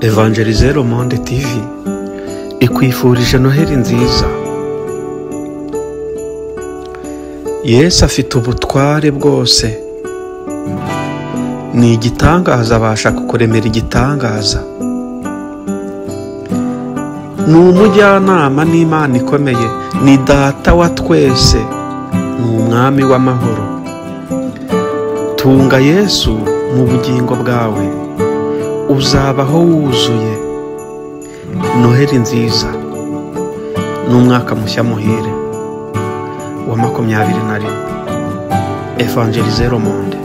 Evangeliser le Monde TV ikwifurije Noheli nziza. Yesu afite ubutware bwose, ni igitangaza, abasha kukuremera igitangaza. Ni umujyanama n'Imana ikomeye, ni data wa twese, ni umwami w'amahoro. Tunga Yesu mu bugingo bwawe, uzabaho wuzuye. Noheli nziza n'umwaka mushya muhire wa 2021. Evangeliser le Monde.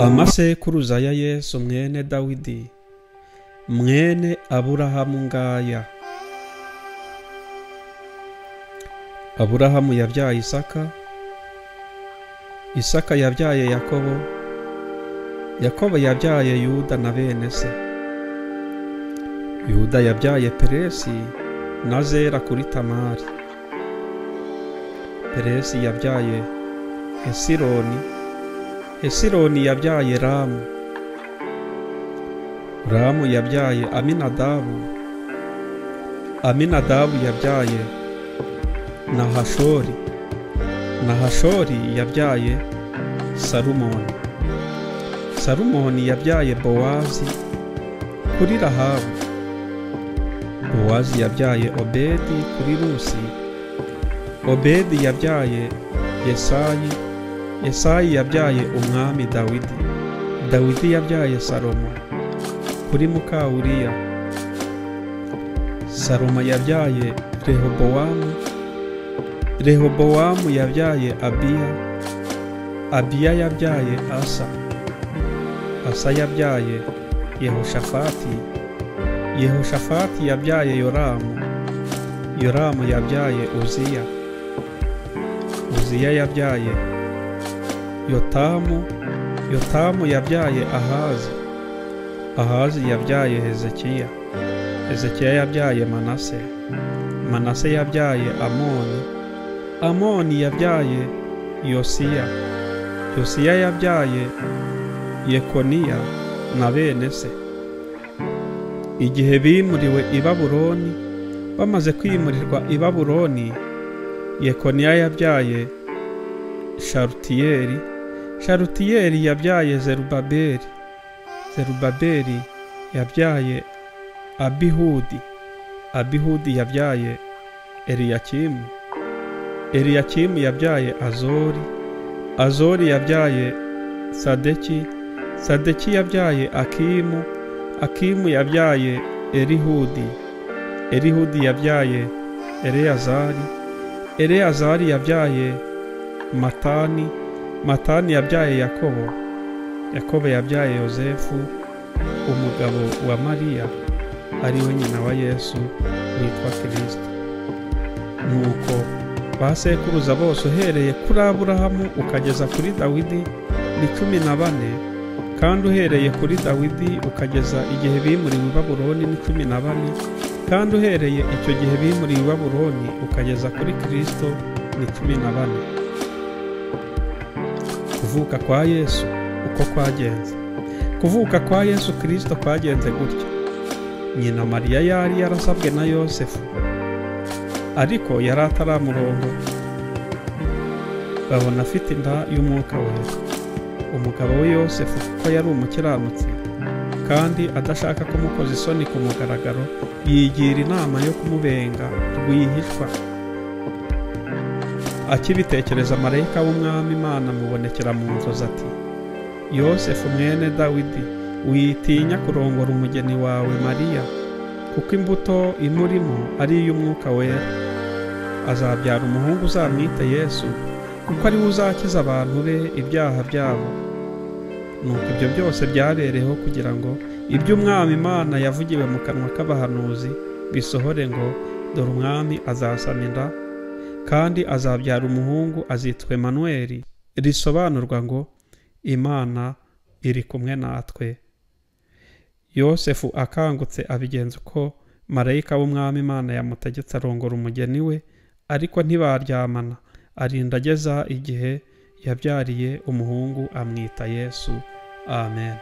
Amasekuruza ya Yesu mwene Dawidi, mwene Aburahamu ngaya. Aburahamu yabyaye Isaka, Isaka yabyaye Yakobo, Yakobo yabyaye Yuda na bene se. Yuda yabyaye Peresi na Zera kuri Tamari. Peresi yabyaye Hesironi, Hesironi yabyaye Ramu, Ramu yabyaye Aminadabu, Aminadabu yabyaye Nahashori, Nahashori yabyaye Salumoni, Salumoni yabyaye Bowazi kuri Rahabu, Bowazi yabyaye Obedi kuri Rusi, Obedi yabyaye Yesayi, Yesayi yabyaye umwami Dawidi, Dawidi yabyaye Salomo kuri muka Uriya, Salomo yabyaye Rehobowamu, Rehobowamu yabyaye Abiya, Abiya yabyaye Asa, Asa yabyaye Yehoshafati, Yehoshafati yabyaye Yoramu, Yoramu yabyaye Uziya, Uziya yabyaye Yotamu, Yotamu yabyaye Ahazi, Ahazi yabyaye Hezekiya, Hezekiya yabyaye Manase, Manase yabyaye Amoni, Amoni yabyaye Yosiya, Yosiya yabyaye Yekoniya na bene se. Igihe bimuriwe i Babuloni, bamaze kwimurirwa i Babuloni, Yekoniya yabyaye Sharutiyeli, Sharutiyeli yabyaye Zerubabeli, Zerubabeli yabyaye Abihudi, Abihudi yabyaye Eliyakimu, Eliyakimu yabyaye Azori, Azori yabyaye Sadeki, Sadeki yabyaye Akimu, Akimu yabyaye Elihudi, Elihudi yabyaye Eleyazari, Eleyazari yabyaye Matani, Matani yabyaye Yakobo, Yakobo yabyaye Yozefu umugabo wa Mariya ari we nyina wa Yesu witwa Kristo. Nuko basekuruza bose uhereye kuri Aburahamu ukageza kuri Dawidi ni 14, kandi uhereye kuri Dawidi ukageza igihe bimuriwe i Babuloni ni 14, kandi uhereye icyo gihe bimuriwe i Babuloni ukageza kuri Kristo ni 14. Kuvuka kwa Yesu uko kwagenze. Kuvuka kwa Yesu Kristo kwagenze gutya: nyina Mariya yari yarasabwe na Yosefu, ariko yari ataramurongo. Babona afite inda y'umwuka wera. Umugabo we Yosefu kuko yari umukiranutsi kandi adashaka kumukoza isoni ku mugaragaro, yigira inama yo kumubenga rwihishwa. Akibitekereza, marayika w'umwami Imana mubonekera mu nzozi ati: Yosefu mwene Dawidi, witinya kurongora umugeni wawe Mariya, kuko imbuto imurimo ari iy'umwuka wera. Azabyara umuhungu, uzamwite Yesu, kuko ari we uzakiza abantu be ibyaha byabo. Nuko ibyo byose byabereyeho kugira ngo ibyo umwami Imana yavugiwe mu kanwa k'abahanuzi bisohore, ngo dore umwami azasama inda, kandi azabyara umuhungu, azitwa Emanueli. risobanurwa ngo Imana iri kumwe natwe. Yosefu akangutse abigenza uko marayika w'umwami Imana yamutegetse, arongora umugeni we, ariko ntibaryamana, arinda ageza igihe yabyariye umuhungu, amwita Yesu. Amen.